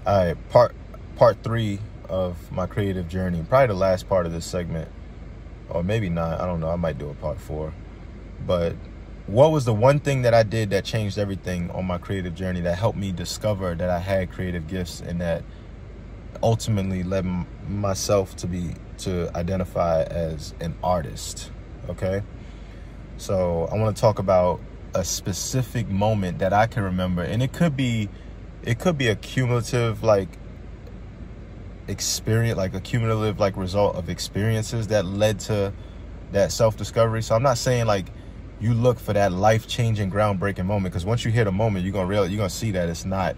All right, part three of my creative journey. Probably the last part of this segment, or maybe not. I don't know. I might do a part four. But what was the one thing that I did that changed everything on my creative journey, that helped me discover that I had creative gifts, and that ultimately led myself to identify as an artist? Okay, so I want to talk about a specific moment that I can remember, and it could be a cumulative experience, like a cumulative result of experiences that led to that self-discovery. So I'm not saying like you look for that life-changing, groundbreaking moment, because once you hit a moment, you're gonna see that it's not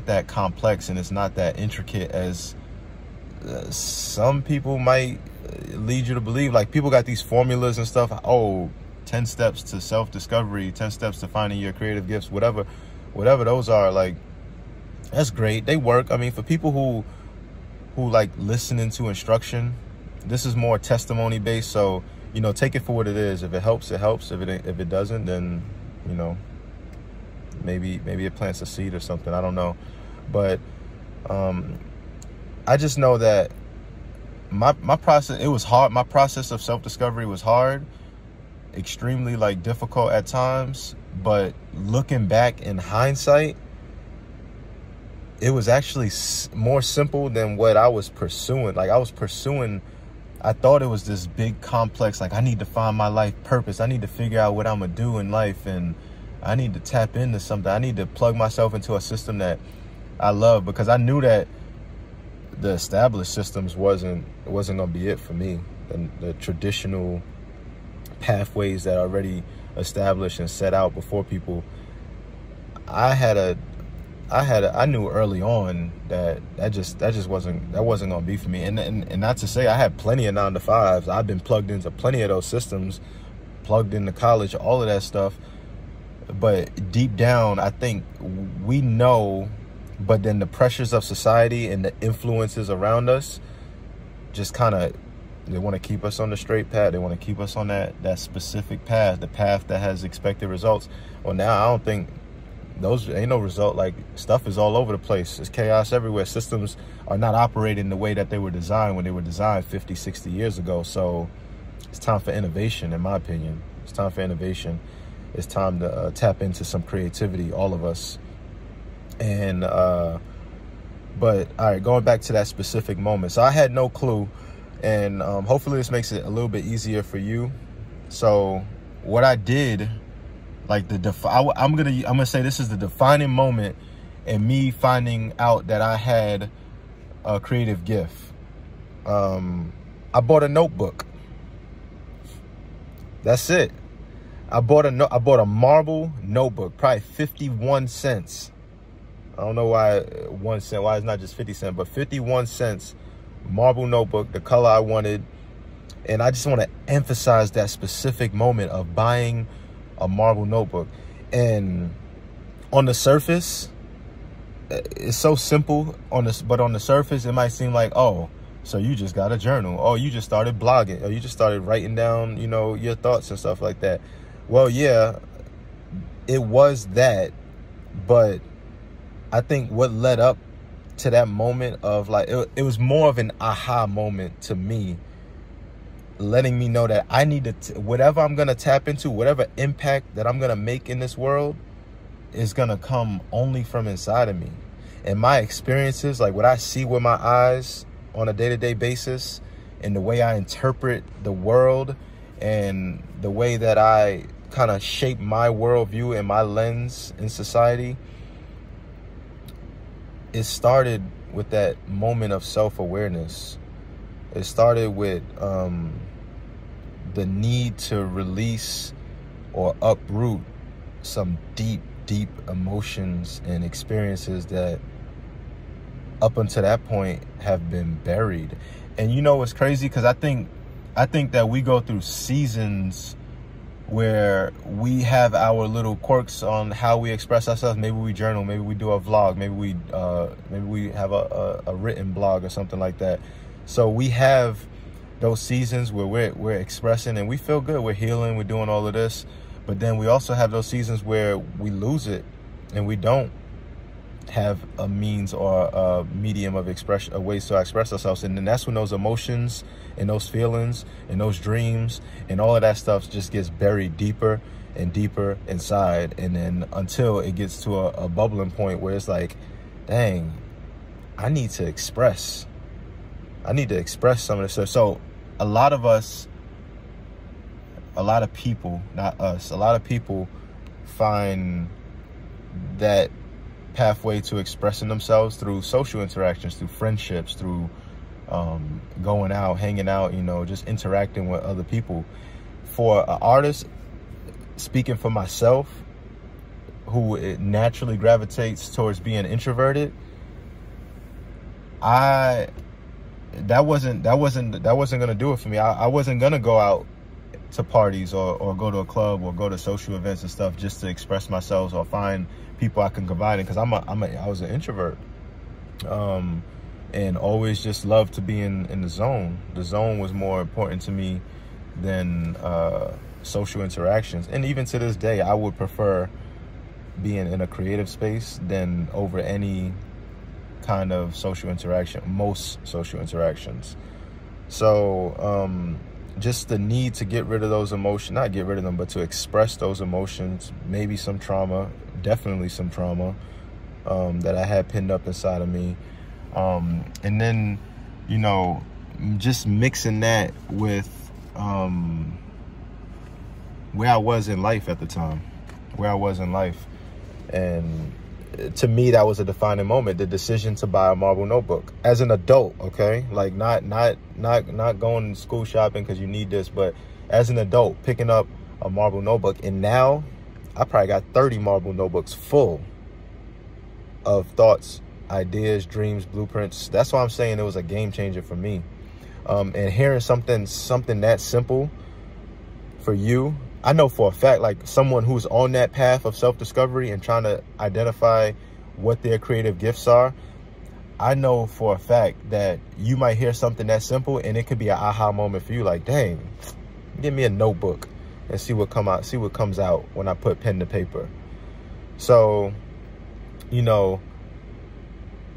that complex and it's not that intricate as some people might lead you to believe. Like, people got these formulas and stuff. 10 steps to self-discovery, 10 steps to finding your creative gifts, whatever those are. Like, that's great, they work. I mean, for people who like listening to instruction, this is more testimony based. So, take it for what it is. If it helps, it helps. If it doesn't, then maybe it plants a seed or something. I don't know. But I just know that my process, it was hard. My process of self-discovery was hard, extremely difficult at times. But looking back in hindsight, it was actually more simple than what I was pursuing. I thought it was this big complex, I need to find my life purpose. I need to figure out what I'm gonna do in life, and I need to tap into something. I need to plug myself into a system that I love, because I knew that the established systems wasn't gonna be it for me. And the traditional pathways that are already established and set out before people, I knew early on that wasn't gonna be for me. And not to say I had plenty of 9-to-5s. I've been plugged into plenty of those systems, plugged into college, all of that stuff. But deep down, I think we know, but then the pressures of society and the influences around us just they want to keep us on the straight path. They want to keep us on that specific path, the path that has expected results. Well, now I don't think those ain't no result. Stuff is all over the place. There's chaos everywhere. Systems are not operating the way that they were designed when they were designed 50, 60 years ago. So it's time for innovation, in my opinion. It's time for innovation. It's time to tap into some creativity, all of us. And but all right, going back to that specific moment. So I had no clue, and hopefully this makes it a little bit easier for you. So what I did, I'm gonna say this is the defining moment in me finding out that I had a creative gift. I bought a notebook. That's it. I bought a marble notebook, probably 51 cents. I don't know why 1 cent, why it's not just 50 cents, but 51 cents, marble notebook, the color I wanted. And I just want to emphasize that specific moment of buying a marble notebook. And on the surface, it's so simple. But on the surface, it might seem like, oh, so you just got a journal. Oh, you just started blogging. Or you just started writing down, your thoughts and stuff like that. Well, yeah, it was that. But I think what led up to that moment of it was more of an aha moment to me, letting me know that I need to, whatever I'm going to tap into, whatever impact that I'm going to make in this world is going to come only from inside of me. And my experiences, what I see with my eyes on a day-to-day basis, and the way I interpret the world, and the way that I kind of shape my worldview and my lens in society, it started with that moment of self-awareness. It started with the need to release or uproot some deep emotions and experiences that up until that point have been buried. And what's crazy, because I think that we go through seasons where we have our little quirks on how we express ourselves. Maybe we journal, maybe we do a vlog, maybe we have a written blog or something like that. So we have those seasons where we're expressing and we feel good, we're healing, we're doing all of this. But then we also have those seasons where we lose it and we don't. have a means or a medium of expression, a ways to express ourselves. And then that's when those emotions and those feelings and those dreams and all of that stuff just gets buried deeper and deeper inside. And then until it gets to a bubbling point where it's like, dang, I need to express some of this stuff. So a lot of us, a lot of people, not us, a lot of people find that pathway to expressing themselves through social interactions, through friendships, through going out, hanging out, you know, just interacting with other people. For an artist, speaking for myself, who it naturally gravitates towards being introverted, that wasn't gonna do it for me. I wasn't gonna go out to parties or go to a club or go to social events and stuff just to express myself or find people I can confide in, because I was an introvert, and always just loved to be in the zone. The zone was more important to me than social interactions. And even to this day, I would prefer being in a creative space than over any kind of social interaction, most social interactions. So just the need to get rid of those emotions, not get rid of them, but to express those emotions, maybe some trauma, definitely some trauma that I had pinned up inside of me. And then, you know, just mixing that with where I was in life at the time, And to me, that was a defining moment, the decision to buy a Marvel notebook as an adult, okay? Like not going school shopping because you need this, but as an adult, picking up a Marvel notebook. And now I probably got 30 Marvel notebooks full of thoughts, ideas, dreams, blueprints. That's why I'm saying it was a game changer for me. And hearing something that simple for you, I know for a fact, like someone who's on that path of self-discovery and trying to identify what their creative gifts are, I know for a fact that you might hear something that simple and it could be an aha moment for you. Like, dang, give me a notebook and see what comes out when I put pen to paper. So, you know,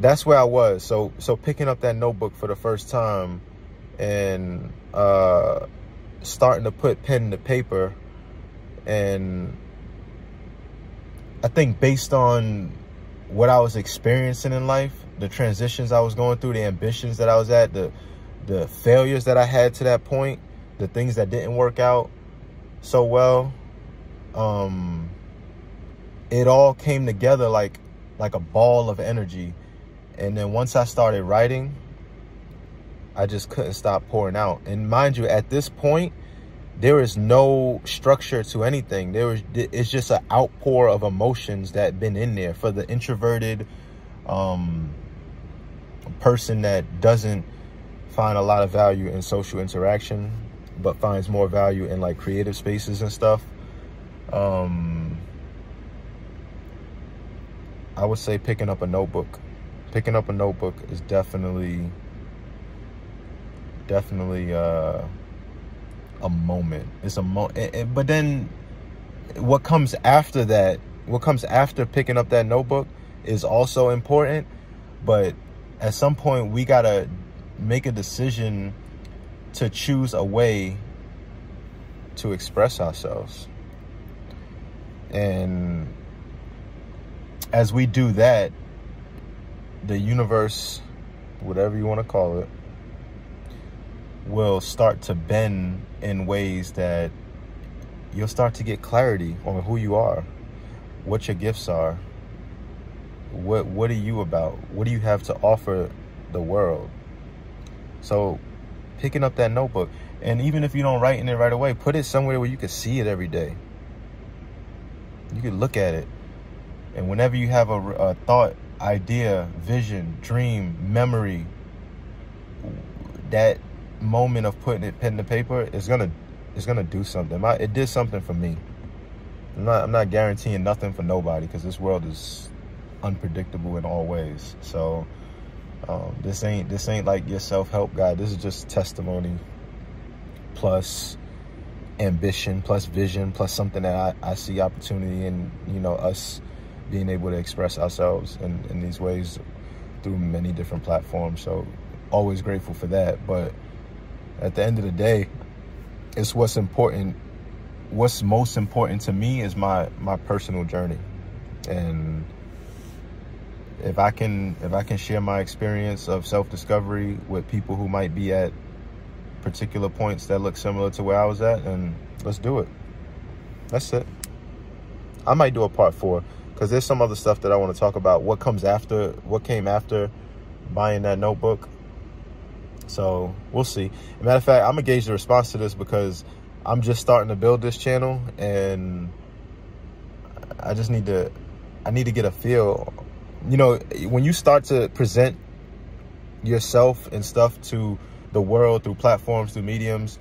that's where I was. So picking up that notebook for the first time and starting to put pen to paper. And I think based on what I was experiencing in life, the transitions I was going through, the ambitions that I was at, the failures that I had to that point, the things that didn't work out so well, it all came together like a ball of energy. And then once I started writing, I just couldn't stop pouring out. And mind you, at this point, there is no structure to anything. It's just an outpour of emotions that been in there. For the introverted person that doesn't find a lot of value in social interaction, but finds more value in like creative spaces and stuff, I would say picking up a notebook. Picking up a notebook is definitely a moment. It's a moment. But then what comes after that, what comes after picking up that notebook is also important. But at some point, we got to make a decision to choose a way to express ourselves. And as we do that, the universe, whatever you want to call it, will start to bend in ways that you'll start to get clarity on who you are, what your gifts are, what are you about, what do you have to offer the world. So picking up that notebook, and even if you don't write in it right away, put it somewhere where you can see it every day. You can look at it, and whenever you have a thought, idea, vision, dream, memory, that moment of putting it pen to paper is gonna do something. It did something for me. I'm not guaranteeing nothing for nobody, because this world is unpredictable in all ways. So this ain't like your self-help guide. This is just testimony plus ambition plus vision plus something that I see opportunity in, you know, us being able to express ourselves in these ways through many different platforms. So always grateful for that. But at the end of the day, it's what's important. What's most important to me is my personal journey. And if I can share my experience of self-discovery with people who might be at particular points that look similar to where I was at, and let's do it. That's it. I might do a part 4 because there's some other stuff that I want to talk about. What came after buying that notebook. So we'll see. As a matter of fact, I'm gonna gauge the response to this because I'm just starting to build this channel, and I need to get a feel. You know, when you start to present yourself and stuff to the world through platforms, through mediums,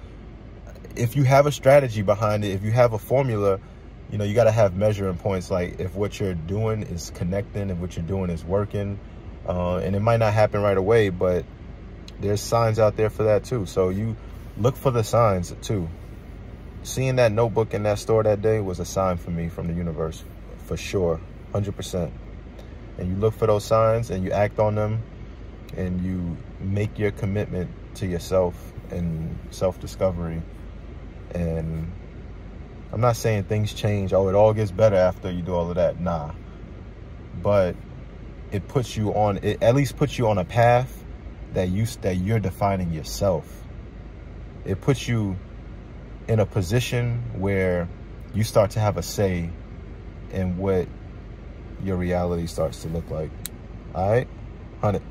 if you have a strategy behind it, if you have a formula, you know, you got to have measuring points, like if what you're doing is connecting, if what you're doing is working. And it might not happen right away, but there's signs out there for that too. So you look for the signs too. Seeing that notebook in that store that day was a sign for me from the universe, for sure, 100%. And you look for those signs and you act on them, and you make your commitment to yourself and self-discovery. And I'm not saying things change, oh, it all gets better after you do all of that. Nah. But it puts you on, it at least puts you on a path that you're defining yourself. It puts you in a position where you start to have a say in what your reality starts to look like. All right? 100.